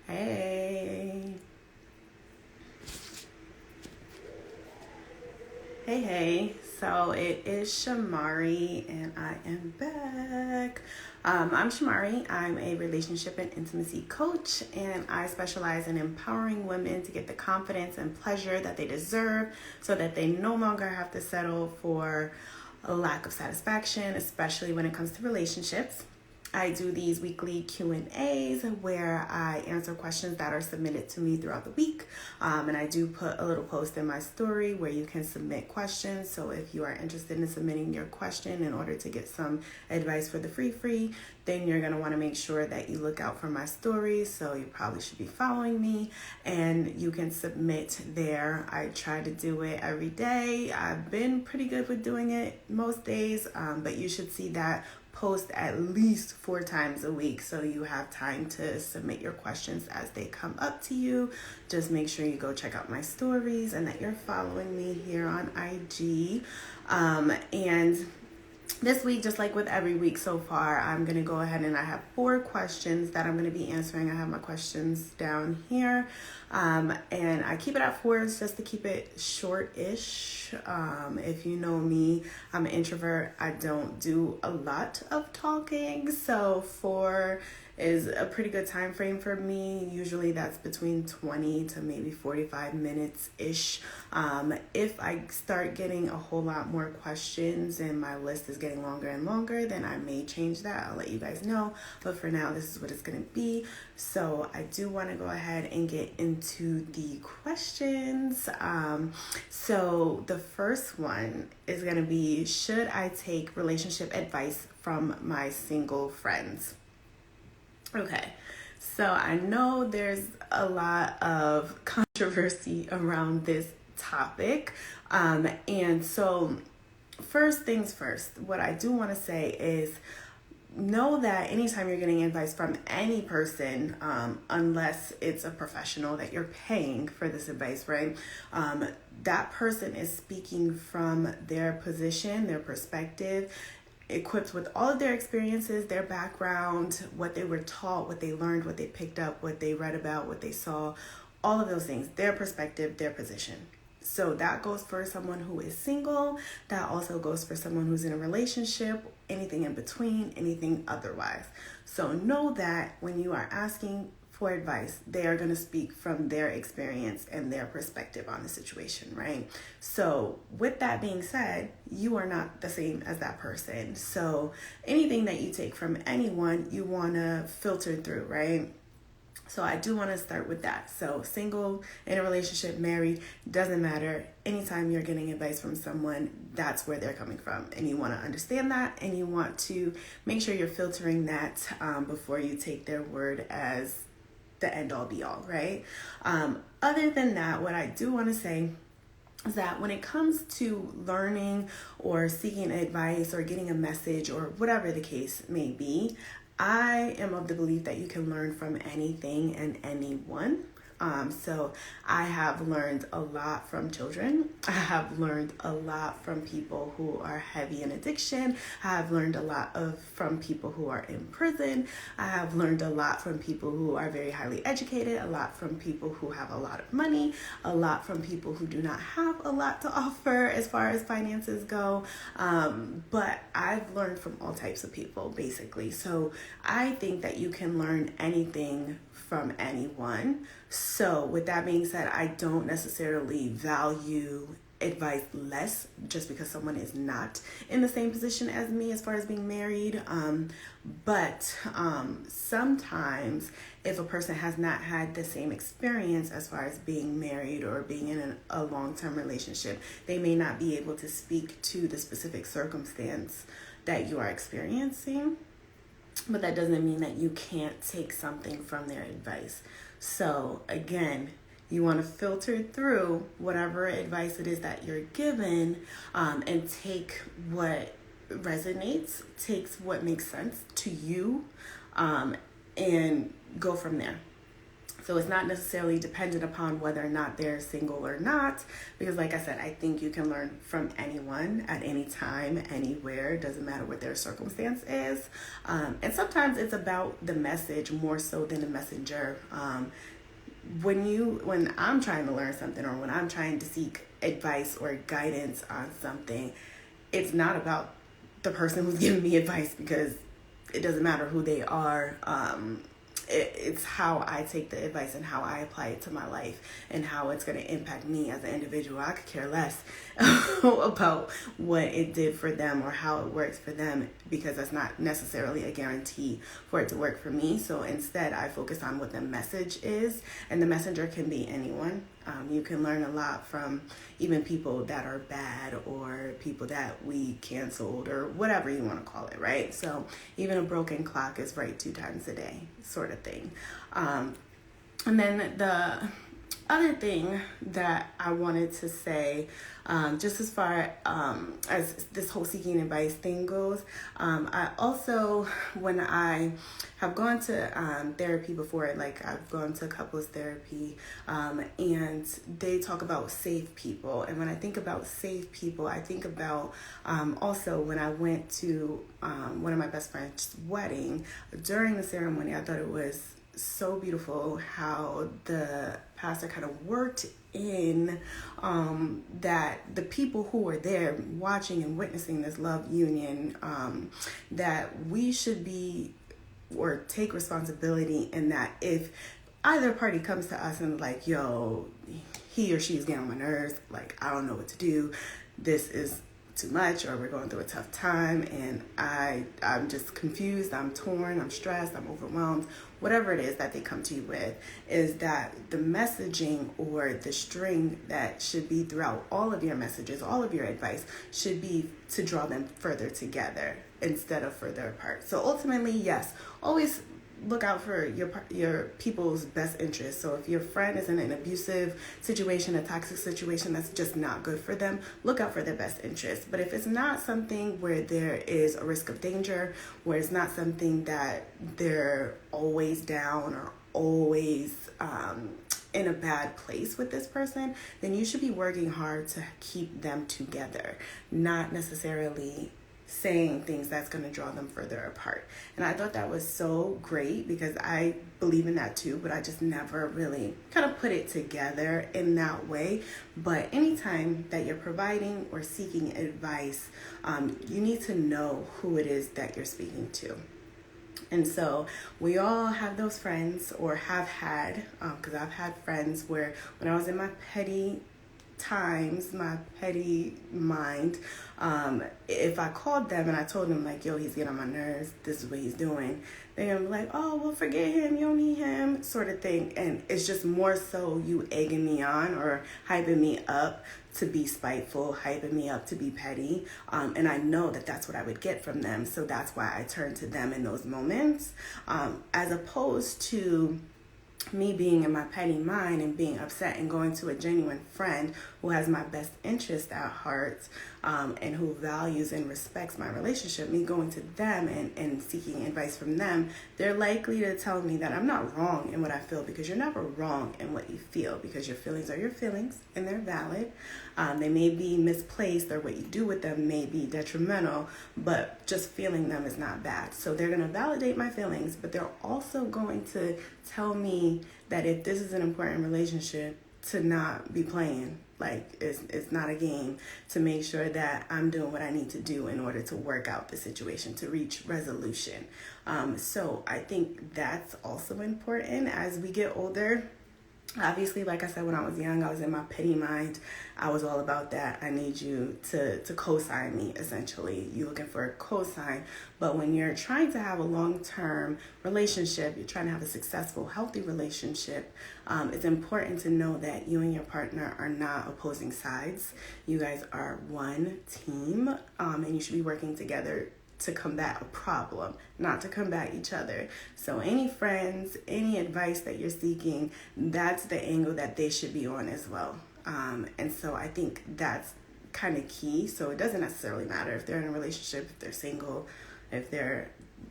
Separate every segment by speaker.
Speaker 1: Hey. Hey. So it is Shamaree, and I am back. I'm Shamaree. I'm a relationship and intimacy coach, and I specialize in empowering women to get the confidence and pleasure that they deserve so that they no longer have to settle for a lack of satisfaction, especially when it comes to relationships. I do these weekly Q&As where I answer questions that are submitted to me throughout the week. And I do put a little post in my story where you can submit questions. So if you are interested in submitting your question in order to get some advice for the free, then you're going to want to make sure that you look out for my stories. So you probably should be following me and you can submit there. I try to do it every day. I've been pretty good with doing it most days, but you should see that post at least 4 times a week so you have time to submit your questions as they come up to you. Just make sure you go check out my stories and that you're following me here on IG. And this week, just like with every week so far, I'm going to go ahead and I have 4 questions that I'm going to be answering. I have my questions down here. And I keep it at 4 just to keep it short-ish. If you know me, I'm an introvert. I don't do a lot of talking. So 4 is a pretty good time frame for me. Usually that's between 20 to maybe 45 minutes-ish. If I start getting a whole lot more questions and my list is getting longer and longer, then I may change that. I'll let you guys know. But for now, this is what it's going to be. So I do want to go ahead and get into the questions. So the first one is going to be, should I take relationship advice from my single friends? Okay, so I know there's a lot of controversy around this topic. And so first things first, what I do want to say is know that anytime you're getting advice from any person, unless it's a professional that you're paying for this advice, right? That person is speaking from their position, their perspective, equipped with all of their experiences, their background, what they were taught, what they learned, what they picked up, what they read about, what they saw, all of those things, their perspective, their position. So that goes for someone who is single. That also goes for someone who's in a relationship, anything in between, anything otherwise. So know that when you are asking for advice, they are going to speak from their experience and their perspective on the situation, right? So with that being said, you are not the same as that person. So anything that you take from anyone, you want to filter through, right? So I do want to start with that. So single, in a relationship, married, doesn't matter. Anytime you're getting advice from someone, that's where they're coming from. And you want to understand that, and you want to make sure you're filtering that before you take their word as the end all be all, right? Other than that, what I do want to say is that when it comes to learning or seeking advice or getting a message or whatever the case may be, I am of the belief that you can learn from anything and anyone. So I have learned a lot from children. I have learned a lot from people who are heavy in addiction. I have learned a lot from people who are in prison. I have learned a lot from people who are very highly educated, a lot from people who have a lot of money, a lot from people who do not have a lot to offer as far as finances go. But I've learned from all types of people, basically. So I think that you can learn anything from anyone. So with that being said, I don't necessarily value advice less just because someone is not in the same position as me as far as being married. But sometimes if a person has not had the same experience as far as being married or being in a long-term relationship, they may not be able to speak to the specific circumstance that you are experiencing. But that doesn't mean that you can't take something from their advice. So again, you want to filter through whatever advice it is that you're given, and take what resonates, takes what makes sense to you, and go from there. So it's not necessarily dependent upon whether or not they're single or not, because like I said, I think you can learn from anyone at any time, anywhere. Doesn't matter what their circumstance is. And sometimes it's about the message more so than the messenger. When I'm trying to learn something, or when I'm trying to seek advice or guidance on something, it's not about the person who's giving me advice, because it doesn't matter who they are. It's how I take the advice and how I apply it to my life and how it's going to impact me as an individual. I could care less about what it did for them or how it works for them, because that's not necessarily a guarantee for it to work for me. So instead, I focus on what the message is, and the messenger can be anyone. You can learn a lot from even people that are bad, or people that we canceled, or whatever you want to call it, right? So even a broken clock is right 2 times a day, sort of thing. And then the other thing that I wanted to say, just as far as this whole seeking advice thing goes, I also, when I have gone to therapy before, like I've gone to couples therapy, and they talk about safe people. And when I think about safe people, I think about also when I went to one of my best friend's wedding. During the ceremony, I thought it was so beautiful how the pastor kind of worked in that the people who were there watching and witnessing this love union, that we should be or take responsibility in that if either party comes to us and like, yo, he or she is getting on my nerves, like I don't know what to do, this is too much, or we're going through a tough time and I'm just confused, I'm torn, I'm stressed, I'm overwhelmed, whatever it is that they come to you with, is that the messaging or the string that should be throughout all of your messages, all of your advice, should be to draw them further together instead of further apart. So ultimately, yes, always look out for your people's best interest. So if your friend is in an abusive situation, a toxic situation that's just not good for them, look out for their best interest. But if it's not something where there is a risk of danger, where it's not something that they're always down or always in a bad place with this person, then you should be working hard to keep them together, not necessarily saying things that's going to draw them further apart. And I thought that was so great, because I believe in that too, but I just never really kind of put it together in that way. But anytime that you're providing or seeking advice, you need to know who it is that you're speaking to. And so we all have those friends, or have had, because I've had friends where when I was in my petty times, my petty mind, if I called them and I told them like, yo, he's getting on my nerves, this is what he's doing, they're gonna be like, oh, well, forget him, you don't need him, sort of thing. And it's just more so you egging me on or hyping me up to be spiteful, hyping me up to be petty. And I know that that's what I would get from them. So that's why I turn to them in those moments, as opposed to me being in my petty mind and being upset and going to a genuine friend who has my best interest at heart, and who values and respects my relationship. Me going to them and seeking advice from them, they're likely to tell me that I'm not wrong in what I feel, because you're never wrong in what you feel, because your feelings are your feelings and they're valid. They may be misplaced, or what you do with them may be detrimental, but just feeling them is not bad. So they're going to validate my feelings, but they're also going to tell me that if this is an important relationship, to not be playing. Like it's not a game, to make sure that I'm doing what I need to do in order to work out the situation, to reach resolution. So I think that's also important as we get older. Obviously, like I said, when I was young, I was in my petty mind. I was all about that. I need you to co-sign me, essentially. You're looking for a co-sign. But when you're trying to have a long-term relationship, you're trying to have a successful, healthy relationship, it's important to know that you and your partner are not opposing sides. You guys are one team, and you should be working together to combat a problem, not to combat each other. So any friends, any advice that you're seeking, that's the angle that they should be on as well. And so I think that's kind of key. So it doesn't necessarily matter if they're in a relationship, if they're single, if they're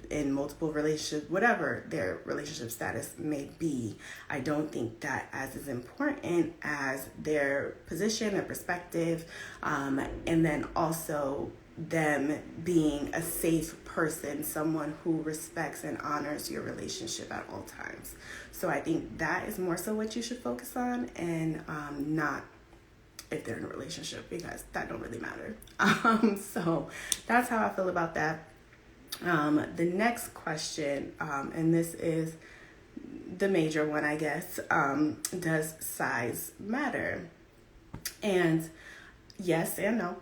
Speaker 1: in multiple relationships, whatever their relationship status may be. I don't think that as important as their position, their perspective, and then also them being a safe person, someone who respects and honors your relationship at all times. So I think that is more so what you should focus on, and not if they're in a relationship, because that don't really matter. So that's how I feel about that. The next question, and this is the major one, I guess, does size matter? And yes and no.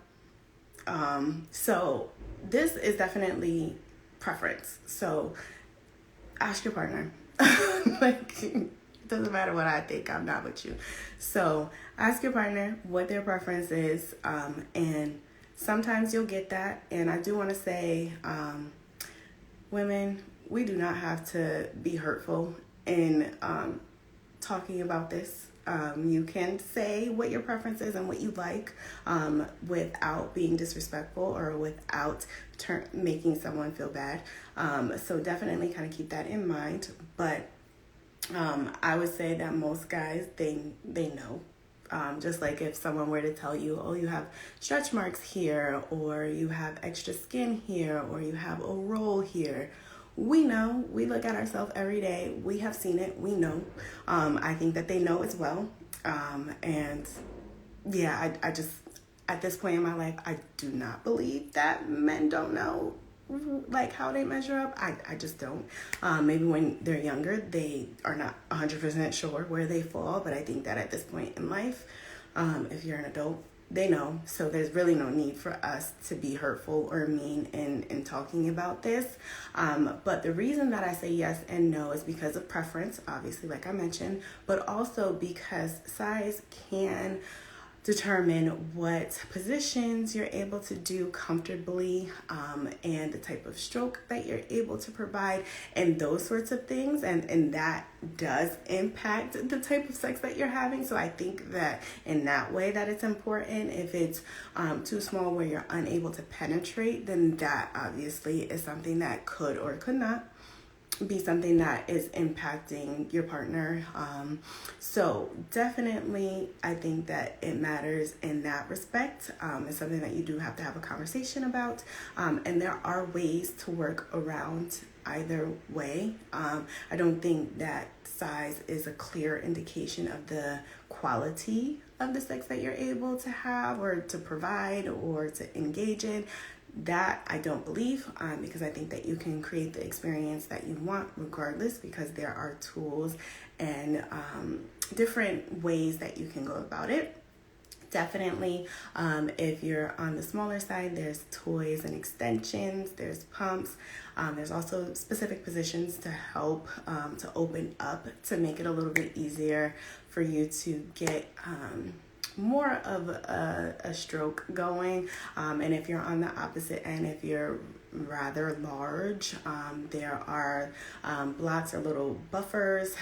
Speaker 1: So this is definitely preference. So ask your partner. Like, it doesn't matter what I think, I'm not with you. So ask your partner what their preference is, and sometimes you'll get that. And I do want to say, women, we do not have to be hurtful in talking about this. You can say what your preference is and what you like, without being disrespectful or without making someone feel bad. So definitely kind of keep that in mind. But I would say that most guys, they know. Just like if someone were to tell you, oh, you have stretch marks here, or you have extra skin here, or you have a roll here. We know. We look at ourselves every day. We have seen it. We know. I think that they know as well. And yeah, I just, at this point in my life, I do not believe that men don't know like how they measure up. I just don't. Maybe when they're younger, they are not 100% sure where they fall. But I think that at this point in life, if you're an adult, they know. So there's really no need for us to be hurtful or mean in talking about this. But the reason that I say yes and no is because of preference, obviously, like I mentioned, but also because size can determine what positions you're able to do comfortably, and the type of stroke that you're able to provide, and those sorts of things, and that does impact the type of sex that you're having. So I think that in that way that it's important. If it's too small where you're unable to penetrate, then that obviously is something that could or could not be something that is impacting your partner. So definitely, I think that it matters in that respect. It's something that you do have to have a conversation about. And there are ways to work around either way. I don't think that size is a clear indication of the quality of the sex that you're able to have or to provide or to engage in. That I don't believe, because I think that you can create the experience that you want regardless, because there are tools and different ways that you can go about it. Definitely, if you're on the smaller side, there's toys and extensions, there's pumps, there's also specific positions to help to open up, to make it a little bit easier for you to get more of a stroke going. And if you're on the opposite end, if you're rather large, there are blocks or little buffers,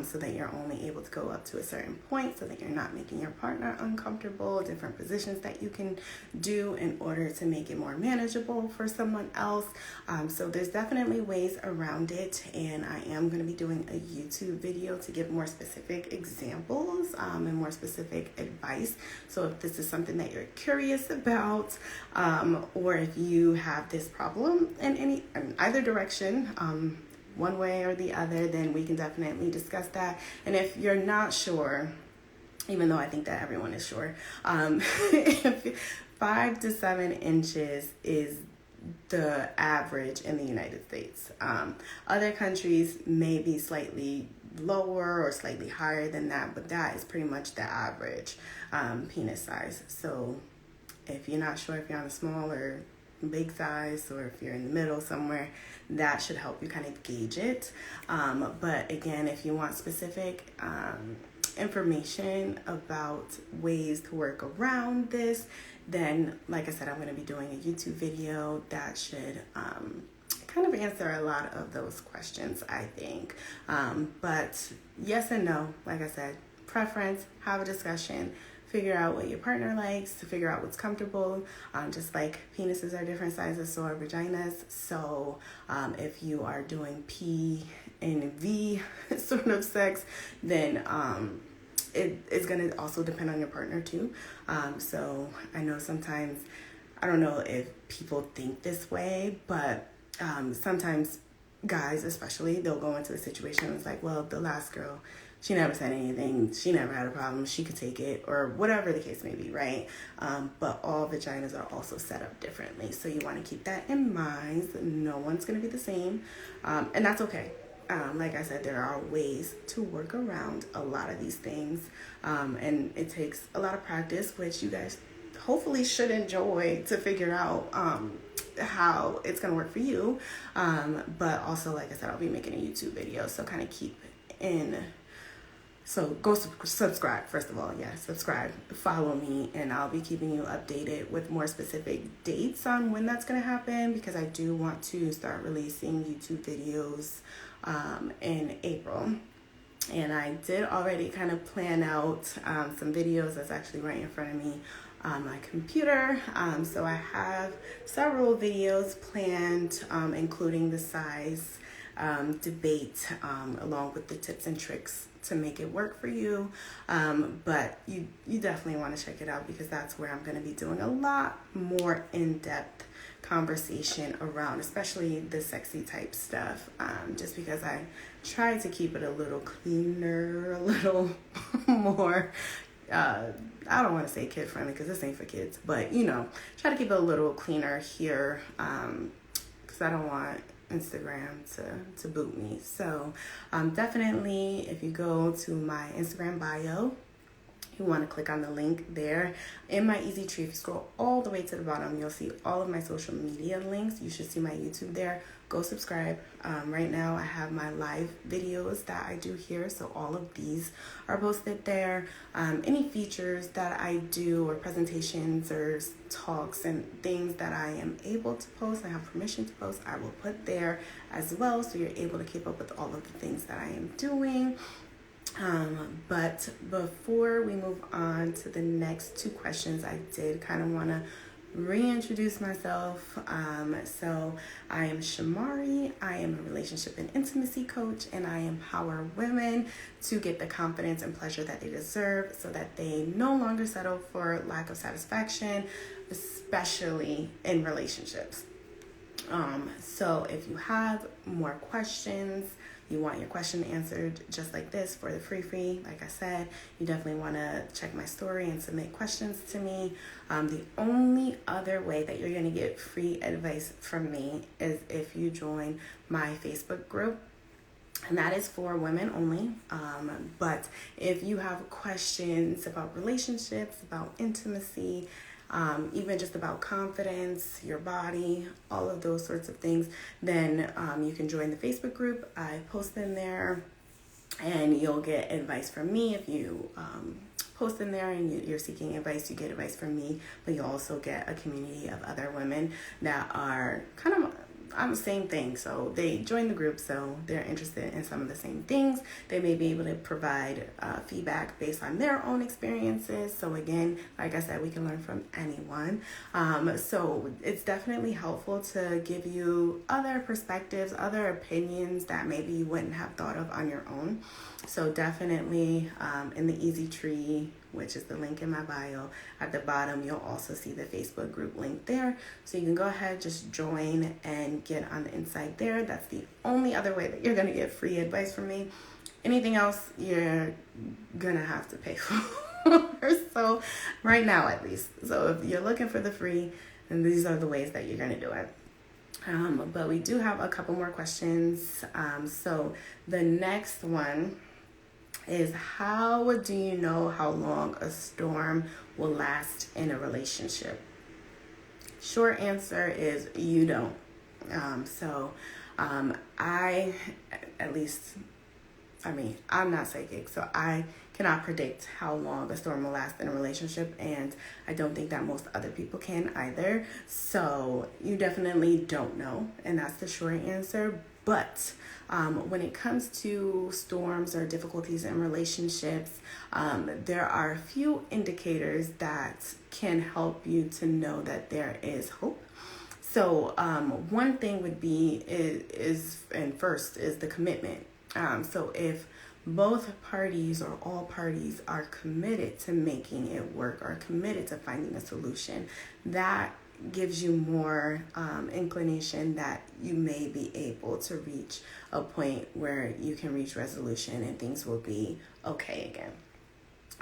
Speaker 1: so that you're only able to go up to a certain point, so that you're not making your partner uncomfortable. Different positions that you can do in order to make it more manageable for someone else. So there's definitely ways around it, and I am going to be doing a YouTube video to give more specific examples, and more specific advice. So if this is something that you're curious about, or if you have this problem in either direction, one way or the other, then we can definitely discuss that. And if you're not sure, even though I think that everyone is sure, if 5 to 7 inches is the average in the United States. Other countries may be slightly lower or slightly higher than that, but that is pretty much the average penis size. So if you're not sure if you're on a small or big size, or if you're in the middle somewhere, that should help you kind of gauge it. But again, if you want specific information about ways to work around this, then like I said, I'm going to be doing a YouTube video that should kind of answer a lot of those questions, I think. But yes and no, like I said, preference, have a discussion, figure out what your partner likes, to figure out what's comfortable. Just like penises are different sizes, so are vaginas. So if you are doing P and V sort of sex, then it's going to also depend on your partner too. So I know sometimes, I don't know if people think this way, but sometimes guys especially, they'll go into a situation and it's like, well, the last girl, she never said anything, she never had a problem, she could take it, or whatever the case may be, right? But all vaginas are also set up differently, so you want to keep that in mind. No one's going to be the same, and that's okay. Like I said, there are ways to work around a lot of these things, and it takes a lot of practice, which you guys hopefully should enjoy, to figure out how it's going to work for you. But also, like I said, I'll be making a YouTube video, so kind of keep in. So go subscribe, first of all. Yeah, subscribe, follow me, and I'll be keeping you updated with more specific dates on when that's going to happen, because I do want to start releasing YouTube videos in April. And I did already kind of plan out some videos that's actually right in front of me on my computer. So I have several videos planned, including the size debate, along with the tips and tricks to make it work for you. But you definitely want to check it out, because that's where I'm going to be doing a lot more in-depth conversation around, especially the sexy type stuff, just because I try to keep it a little cleaner, a little more I don't want to say kid friendly, because this ain't for kids, but try to keep it a little cleaner here, because I don't want Instagram to boot me. So definitely, if you go to my Instagram bio, you want to click on the link there in my easy tree. If you scroll all the way to the bottom, you'll see all of my social media links. You should see my YouTube there. Go subscribe. Right now I have my live videos that I do here, so all of these are posted there. Any features that I do, or presentations or talks and things that I am able to post, I have permission to post, I will put there as well, so you're able to keep up with all of the things that I am doing. But before we move on to the next two questions, I did kind of want to reintroduce myself. So I am Shamaree. I am a relationship and intimacy coach, and I empower women to get the confidence and pleasure that they deserve, so that they no longer settle for lack of satisfaction, especially in relationships. So if you have more questions, you want your question answered just like this for the free, like I said, you definitely want to check my story and submit questions to me. The only other way that you're going to get free advice from me is if you join my Facebook group. And that is for women only. But if you have questions about relationships, about intimacy, even just about confidence, your body, all of those sorts of things, then you can join the Facebook group. I post in there, and you'll get advice from me. If you post in there and you're seeking advice, you get advice from me, but you also get a community of other women that are kind of on the same thing. So they join the group, so they're interested in some of the same things. They may be able to provide feedback based on their own experiences. So again, like I said, we can learn from anyone. So it's definitely helpful to give you other perspectives, other opinions that maybe you wouldn't have thought of on your own. So definitely in the easy tree, which is the link in my bio, at the bottom, you'll also see the Facebook group link there. So you can go ahead, just join and get on the inside there. That's the only other way that you're going to get free advice from me. Anything else, you're going to have to pay for. So right now, at least. So if you're looking for the free, then these are the ways that you're going to do it. But we do have a couple more questions. So the next one is, how do you know how long a storm will last in a relationship? Short answer is you don't. I'm not psychic, so I cannot predict how long a storm will last in a relationship, and I don't think that most other people can either. So you definitely don't know, and that's the short answer. But when it comes to storms or difficulties in relationships, there are a few indicators that can help you to know that there is hope. So one thing would be first is the commitment. So if both parties or all parties are committed to making it work or committed to finding a solution, that gives you more inclination that you may be able to reach a point where you can reach resolution and things will be okay again.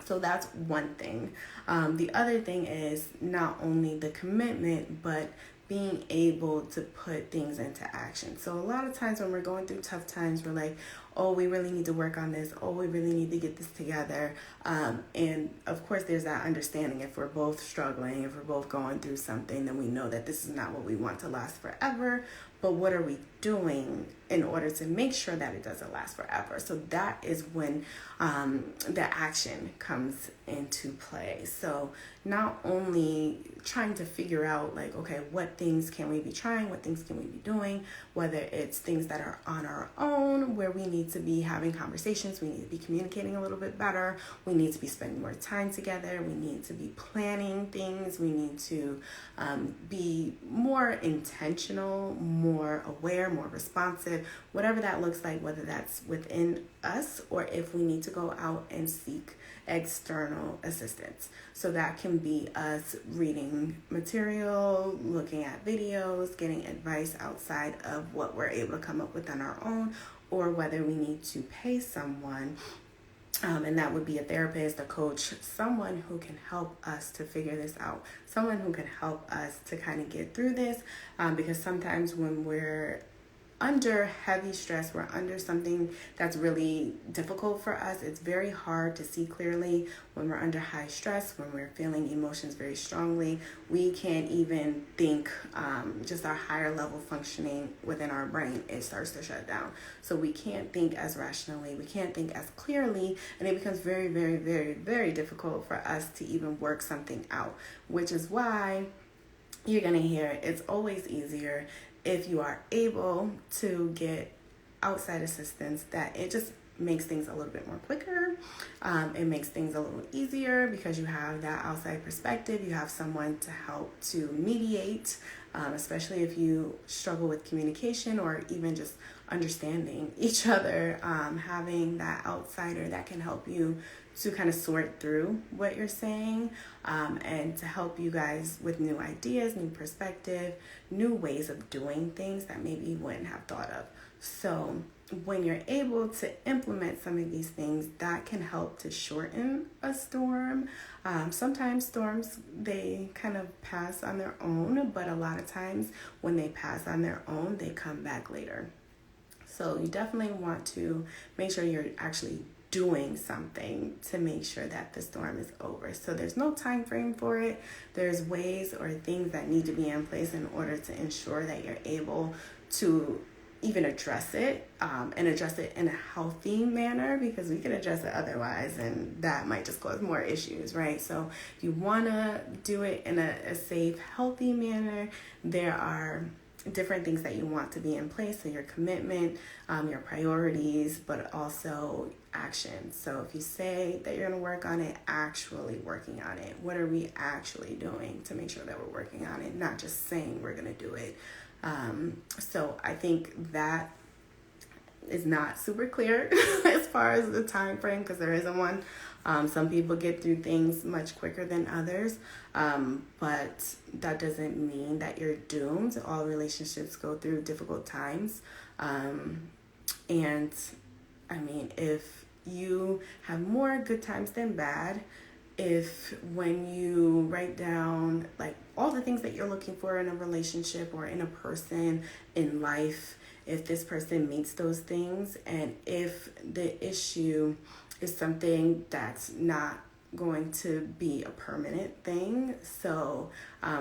Speaker 1: So that's one thing. The other thing is not only the commitment, but being able to put things into action. So a lot of times when we're going through tough times, we're like, oh, we really need to work on this. Oh, we really need to get this together. And of course, there's that understanding. If we're both struggling, if we're both going through something, then we know that this is not what we want to last forever. But what are we doing in order to make sure that it doesn't last forever? So that is when the action comes into play. So not only trying to figure out like, okay, what things can we be trying? What things can we be doing? Whether it's things that are on our own, where we need to be having conversations, we need to be communicating a little bit better, we need to be spending more time together, we need to be planning things, we need to be more intentional, more aware, more responsive, whatever that looks like, whether that's within us or if we need to go out and seek external assistance. So that can be us reading material, looking at videos, getting advice outside of what we're able to come up with on our own, or whether we need to pay someone, and that would be a therapist, a coach, someone who can help us to figure this out, someone who can help us to kind of get through this, because sometimes when we're under heavy stress, we're under something that's really difficult for us. It's very hard to see clearly when we're under high stress, when we're feeling emotions very strongly. We can't even think, just our higher level functioning within our brain, it starts to shut down. So we can't think as rationally, we can't think as clearly, and it becomes very, very, very, very difficult for us to even work something out, which is why you're going to hear it's always easier if you are able to get outside assistance, that it just makes things a little bit more quicker. It makes things a little easier because you have that outside perspective. You have someone to help to mediate, especially if you struggle with communication or even just understanding each other. Having that outsider that can help you to kind of sort through what you're saying, and to help you guys with new ideas, new perspective, new ways of doing things that maybe you wouldn't have thought of. So when you're able to implement some of these things, that can help to shorten a storm. Sometimes storms, they kind of pass on their own, but a lot of times when they pass on their own, they come back later. So you definitely want to make sure you're actually doing something to make sure that the storm is over. So there's no time frame for it. There's ways or things that need to be in place in order to ensure that you're able to even address it, and address it in a healthy manner, because we can address it otherwise and that might just cause more issues, right? So if you want to do it in a safe, healthy manner, there are different things that you want to be in place. So your commitment, your priorities, but also action. So if you say that you're going to work on it, actually working on it. What are we actually doing to make sure that we're working on it, not just saying we're going to do it? So I think that is not super clear as far as the time frame, because there isn't one. Some people get through things much quicker than others, but that doesn't mean that you're doomed. All relationships go through difficult times, and I mean, if you have more good times than bad, if when you write down like all the things that you're looking for in a relationship or in a person in life, if this person meets those things, and if the issue is something that's not going to be a permanent thing. So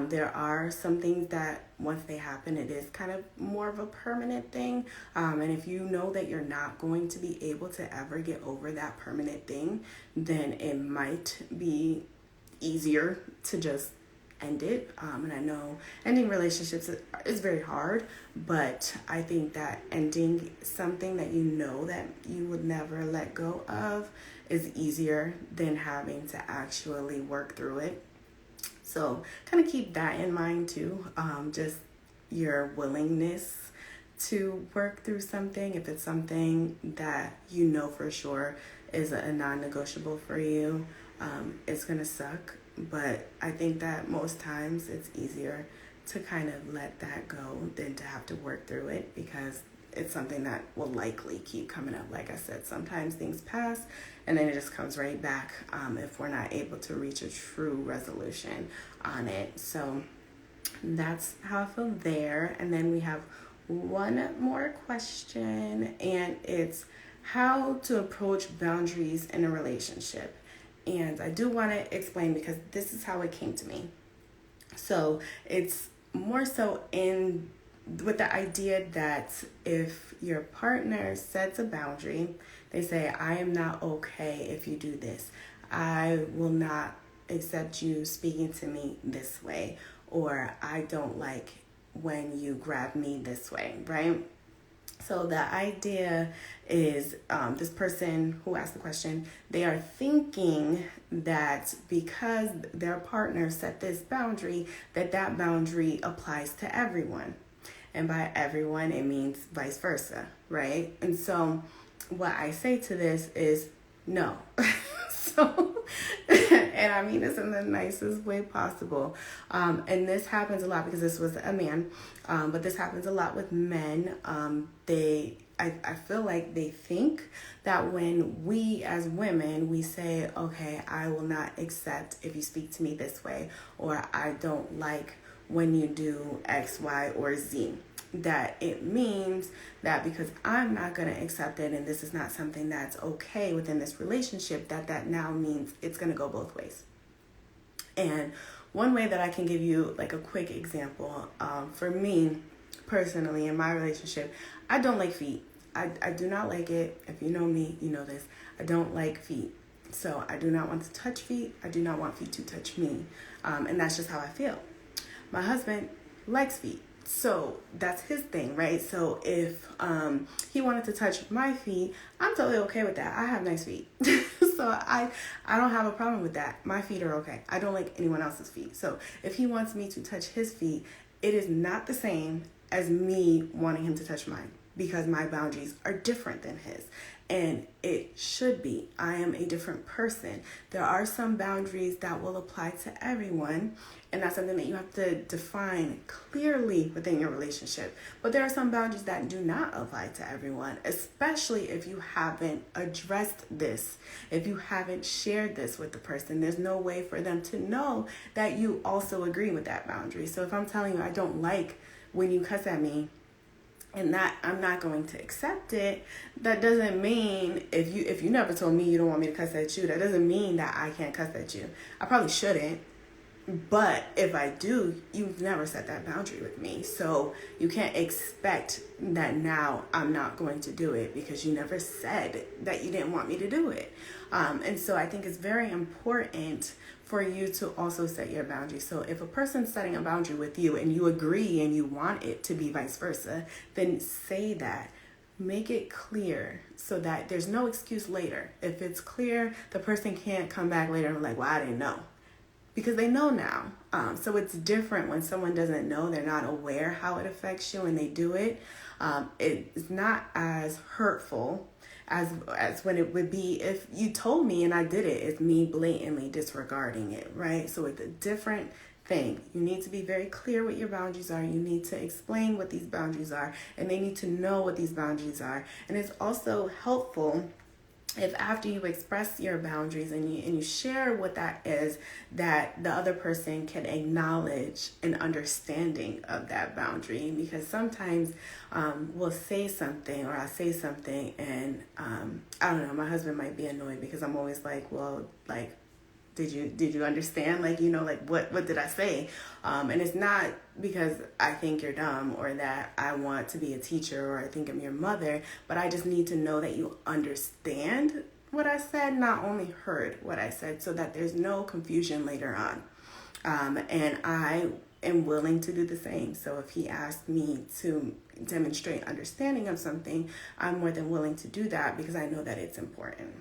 Speaker 1: there are some things that once they happen, it is kind of more of a permanent thing. And if you know that you're not going to be able to ever get over that permanent thing, then it might be easier to just end it. And I know ending relationships is very hard, but I think that ending something that you know that you would never let go of is easier than having to actually work through it. So kind of keep that in mind too. Just your willingness to work through something. If it's something that you know for sure is a non-negotiable for you, it's going to suck. But I think that most times it's easier to kind of let that go than to have to work through it, because it's something that will likely keep coming up. Like I said, sometimes things pass and then it just comes right back if we're not able to reach a true resolution on it. So that's how I feel there. And then we have one more question, and it's how to approach boundaries in a relationship. And I do want to explain, because this is how it came to me. So it's more so in with the idea that if your partner sets a boundary, they say, I am not okay if you do this. I will not accept you speaking to me this way, or I don't like when you grab me this way, right? So the idea is this person who asked the question, they are thinking that because their partner set this boundary, that boundary applies to everyone. And by everyone, it means vice versa, right? And so what I say to this is no. So, and I mean this in the nicest way possible. And this happens a lot because this was a man, but this happens a lot with men. I feel like they think that when we as women, we say, okay, I will not accept if you speak to me this way, or I don't like when you do X, Y, or Z, that it means that because I'm not going to accept it and this is not something that's okay within this relationship, that now means it's going to go both ways. And one way that I can give you like a quick example, for me personally in my relationship, I don't like feet. I do not like it. If you know me, you know this. I don't like feet. So I do not want to touch feet. I do not want feet to touch me. And that's just how I feel. My husband likes feet. So that's his thing, right? So if he wanted to touch my feet, I'm totally okay with that. I have nice feet. So I don't have a problem with that. My feet are okay. I don't like anyone else's feet. So if he wants me to touch his feet, it is not the same as me wanting him to touch mine, because my boundaries are different than his. And it should be. I am a different person. There are some boundaries that will apply to everyone, and that's something that you have to define clearly within your relationship. But there are some boundaries that do not apply to everyone, especially if you haven't addressed this, if you haven't shared this with the person. There's no way for them to know that you also agree with that boundary. So if I'm telling you I don't like when you cuss at me, and that I'm not going to accept it, that doesn't mean if you never told me you don't want me to cuss at you, that doesn't mean that I can't cuss at you. I probably shouldn't, but if I do, you've never set that boundary with me. So you can't expect that now I'm not going to do it because you never said that you didn't want me to do it. And so I think it's very important for you to also set your boundaries. So if a person's setting a boundary with you and you agree and you want it to be vice versa, then say that. Make it clear so that there's no excuse later. If it's clear, the person can't come back later and be like, well, I didn't know. Because they know now. So it's different when someone doesn't know, they're not aware how it affects you and they do it. It's not as hurtful as when it would be if you told me and I did it. It's me blatantly disregarding it, right? So it's a different thing. You need to be very clear what your boundaries are. You need to explain what these boundaries are, and they need to know what these boundaries are. And it's also helpful if after you express your boundaries and you share what that is, that the other person can acknowledge an understanding of that boundary. Because sometimes we'll say something, or I'll say something, and I don't know, my husband might be annoyed because I'm always like, well, like, did you understand? Like, you know, like what did I say? And it's not because I think you're dumb or that I want to be a teacher or I think I'm your mother, but I just need to know that you understand what I said, not only heard what I said, so that there's no confusion later on. And I am willing to do the same. So if he asked me to demonstrate understanding of something, I'm more than willing to do that because I know that it's important.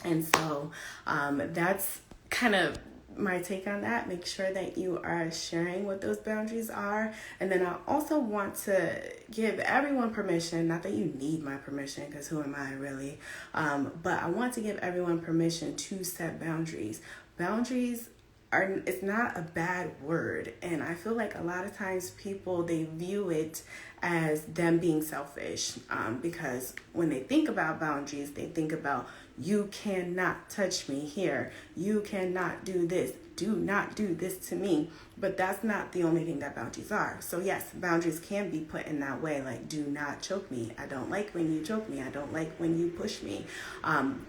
Speaker 1: And so that's kind of my take on that. Make sure that you are sharing what those boundaries are. And then I also want to give everyone permission, not that you need my permission, because who am I really? But I want to give everyone permission to set boundaries. Boundaries it's not a bad word, and I feel like a lot of times people, they view it as them being selfish, because when they think about boundaries, they think about, you cannot touch me here, you cannot do this, do not do this to me. But that's not the only thing that boundaries are. So yes, boundaries can be put in that way, like, do not choke me, I don't like when you choke me, I don't like when you push me.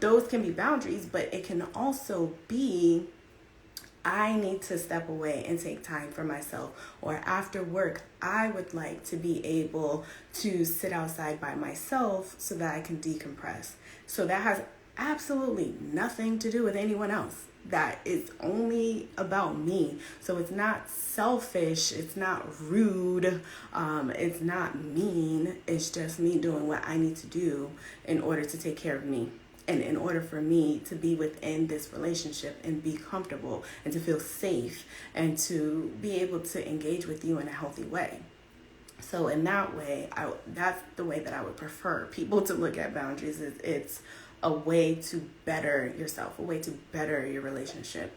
Speaker 1: Those can be boundaries, but it can also be, I need to step away and take time for myself. Or after work, I would like to be able to sit outside by myself so that I can decompress. So that has absolutely nothing to do with anyone else. That is only about me. So it's not selfish, it's not rude, it's not mean. It's just me doing what I need to do in order to take care of me. And in order for me to be within this relationship and be comfortable and to feel safe and to be able to engage with you in a healthy way. So in that way, that's the way that I would prefer people to look at boundaries. It's a way to better yourself, a way to better your relationship.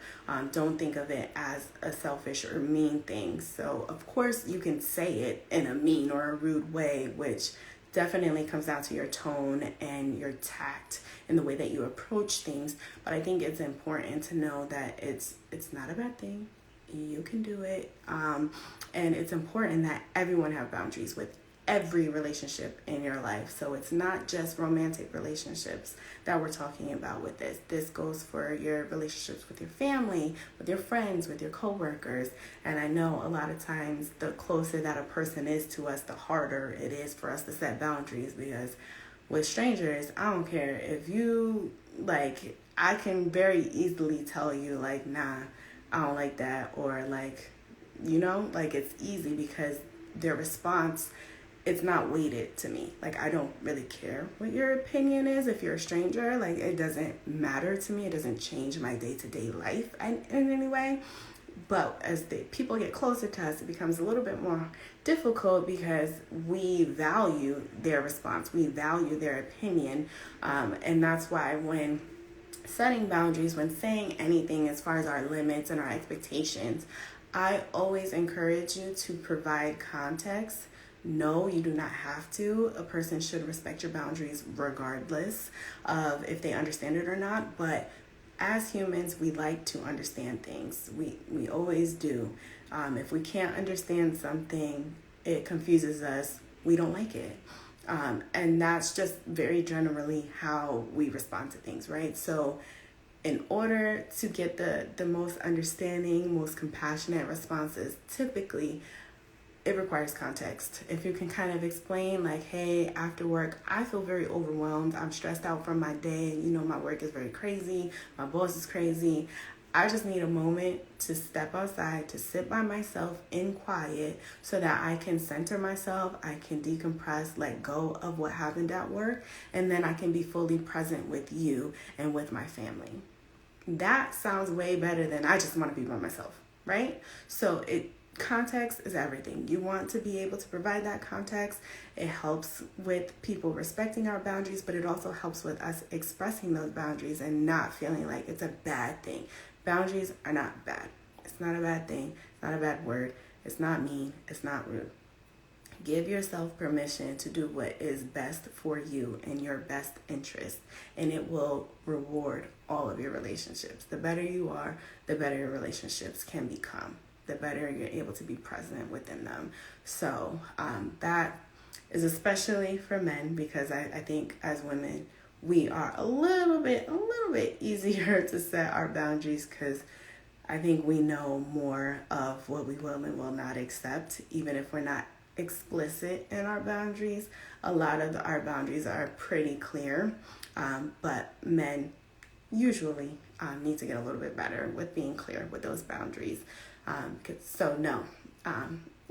Speaker 1: Don't think of it as a selfish or mean thing. So of course you can say it in a mean or a rude way, which definitely comes down to your tone and your tact and the way that you approach things. But I think it's important to know that it's not a bad thing. You can do it. And it's important that everyone have boundaries with every relationship in your life. So it's not just romantic relationships that we're talking about with this. This goes for your relationships with your family, with your friends, with your coworkers. And I know a lot of times the closer that a person is to us, the harder it is for us to set boundaries, because with strangers, I don't care if you, like, I can very easily tell you, like, nah, I don't like that, or like, like, it's easy because their response, it's not weighted to me. Like, I don't really care what your opinion is if you're a stranger. Like, it doesn't matter to me. It doesn't change my day-to-day life in any way. But as people get closer to us, it becomes a little bit more difficult because we value their response. We value their opinion. And that's why when setting boundaries, when saying anything as far as our limits and our expectations, I always encourage you to provide context. No, you do not have to. A person should respect your boundaries regardless of if they understand it or not. But as humans, we like to understand things. We always do. If we can't understand something, it confuses us. We don't like it. And that's just very generally how we respond to things, right? So in order to get the most understanding, most compassionate responses, typically it requires context. If you can kind of explain, like, hey, after work, I feel very overwhelmed. I'm stressed out from my day. My work is very crazy. My boss is crazy. I just need a moment to step outside, to sit by myself in quiet so that I can center myself, I can decompress, let go of what happened at work, and then I can be fully present with you and with my family. That sounds way better than I just want to be by myself, right? So context is everything. You want to be able to provide that context. It helps with people respecting our boundaries, but it also helps with us expressing those boundaries and not feeling like it's a bad thing. Boundaries are not bad. It's not a bad thing. It's not a bad word. It's not mean. It's not rude. Give yourself permission to do what is best for you in your best interest, and it will reward all of your relationships. The better you are, the better your relationships can become. The better you're able to be present within them. So that is especially for men, because I think as women, we are a little bit easier to set our boundaries, because I think we know more of what we will and will not accept, even if we're not explicit in our boundaries. A lot of our boundaries are pretty clear, but men usually need to get a little bit better with being clear with those boundaries. No,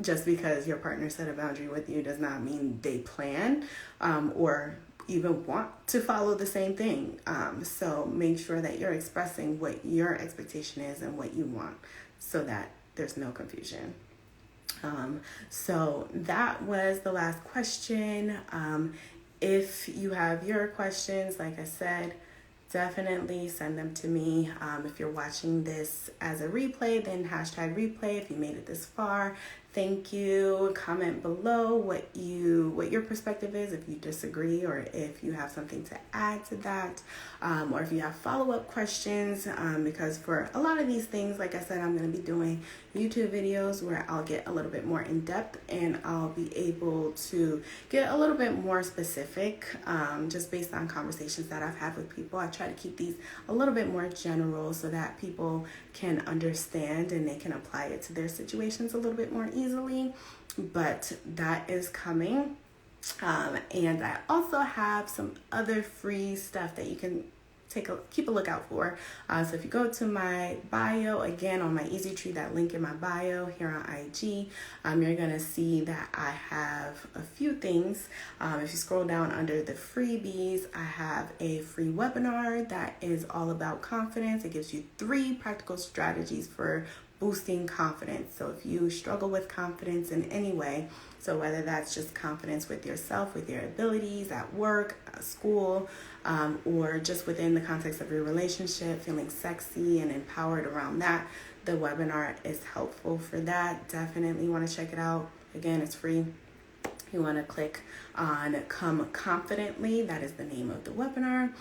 Speaker 1: just because your partner set a boundary with you does not mean they plan or even want to follow the same thing. So make sure that you're expressing what your expectation is and what you want so that there's no confusion. So that was the last question. If you have your questions, like I said, definitely send them to me. If you're watching this as a replay, then hashtag replay. If you made it this far, thank you. Comment below what your perspective is, if you disagree or if you have something to add to that, or if you have follow-up questions, because for a lot of these things, like I said, I'm going to be doing YouTube videos where I'll get a little bit more in depth and I'll be able to get a little bit more specific, just based on conversations that I've had with people. I try to keep these a little bit more general so that people can understand and they can apply it to their situations a little bit more easily. But that is coming. And I also have some other free stuff that you can keep a lookout for. So if you go to my bio, again on my Easy Tree, that link in my bio here on IG, you're gonna see that I have a few things. If you scroll down under the freebies, I have a free webinar that is all about confidence. It gives you 3 practical strategies for boosting confidence. So if you struggle with confidence in any way, so whether that's just confidence with yourself, with your abilities at work, school, or just within the context of your relationship, feeling sexy and empowered around that, the webinar is helpful for that. Definitely want to check it out. Again, it's free. You want to click on Come Confidently. That is the name of the webinar.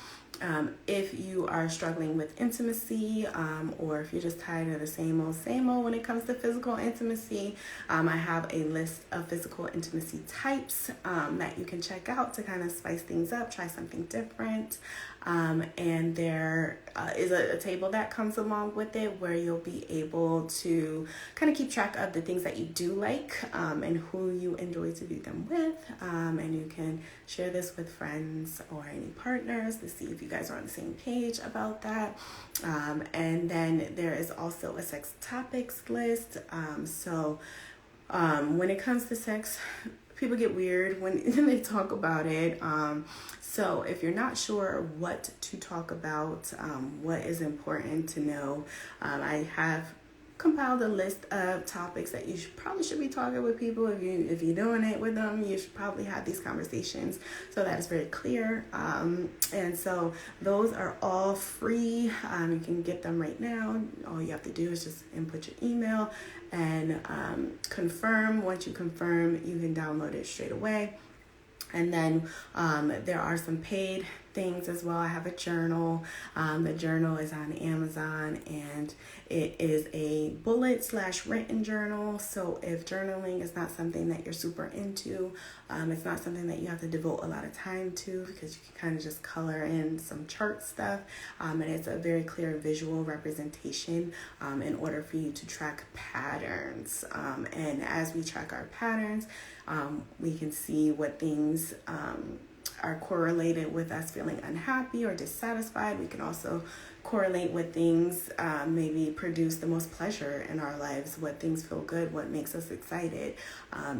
Speaker 1: If you are struggling with intimacy, or if you're just tired of the same old when it comes to physical intimacy, I have a list of physical intimacy types that you can check out to kind of spice things up, try something different. And there is a table that comes along with it where you'll be able to kind of keep track of the things that you do like, and who you enjoy to do them with. And you can share this with friends or any partners to see if you guys are on the same page about that. And then there is also a sex topics list. When it comes to sex, people get weird when they talk about it. So if you're not sure what to talk about, what is important to know, I have compiled a list of topics that you probably should be talking with people. If you're doing it with them, you should probably have these conversations so that it's very clear. And so those are all free. You can get them right now. All you have to do is just input your email and confirm. Once you confirm, you can download it straight away. And then there are some paid things as well. I have a journal. The journal is on Amazon and it is a bullet/written journal. So if journaling is not something that you're super into, it's not something that you have to devote a lot of time to, because you can kind of just color in some chart stuff. And it's a very clear visual representation in order for you to track patterns. And as we track our patterns, we can see what things are correlated with us feeling unhappy or dissatisfied. We can also correlate what things maybe produce the most pleasure in our lives, what things feel good, what makes us excited,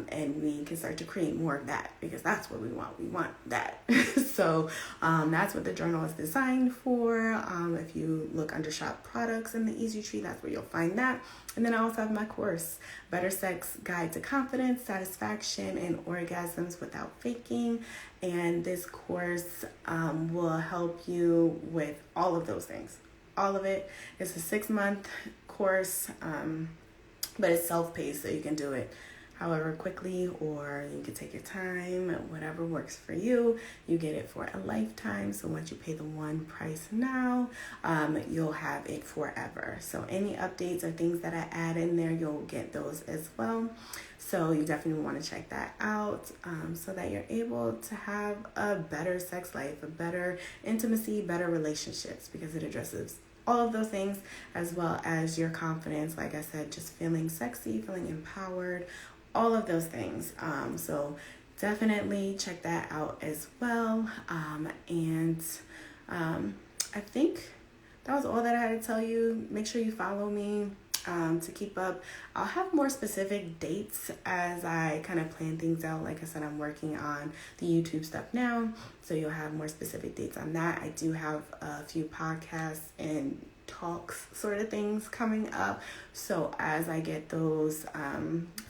Speaker 1: and we can start to create more of that, because that's what we want. We want that. So that's what the journal is designed for. If you look under shop products in the Easy Tree, that's where you'll find that. And then I also have my course, Better Sex Guide to Confidence, Satisfaction, and Orgasms Without Faking. And this course will help you with all of those things. All of it. It's a 6-month course, but it's self-paced, so you can do it however quickly, or you can take your time, whatever works for you. You get it for a lifetime. So once you pay the one price now, you'll have it forever. So any updates or things that I add in there, you'll get those as well. So you definitely want to check that out, so that you're able to have a better sex life, a better intimacy, better relationships, because it addresses all of those things, as well as your confidence. Like I said, just feeling sexy, feeling empowered, all of those things. So definitely check that out as well. And I think that was all that I had to tell you. Make sure you follow me to keep up. I'll have more specific dates as I kind of plan things out. Like I said, I'm working on the YouTube stuff now, so you'll have more specific dates on that. I do have a few podcasts and talks sort of things coming up. So as I get those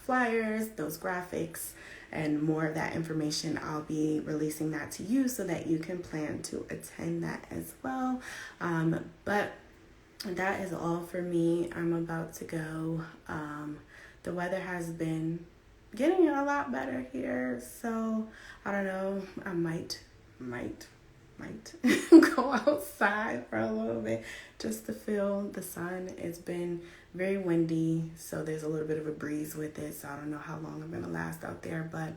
Speaker 1: flyers, those graphics, and more of that information, I'll be releasing that to you so that you can plan to attend that as well. But that is all for me. I'm about to go. The weather has been getting a lot better here, so I don't know. I might go outside for a little bit just to feel the sun. It's been very windy, so there's a little bit of a breeze with it, so I don't know how long I'm gonna last out there, but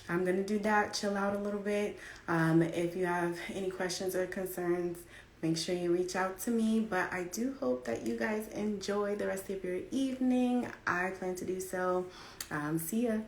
Speaker 1: I'm gonna do that, chill out a little bit. If you have any questions or concerns, make sure you reach out to me, but I do hope that you guys enjoy the rest of your evening. I plan to do so. See ya.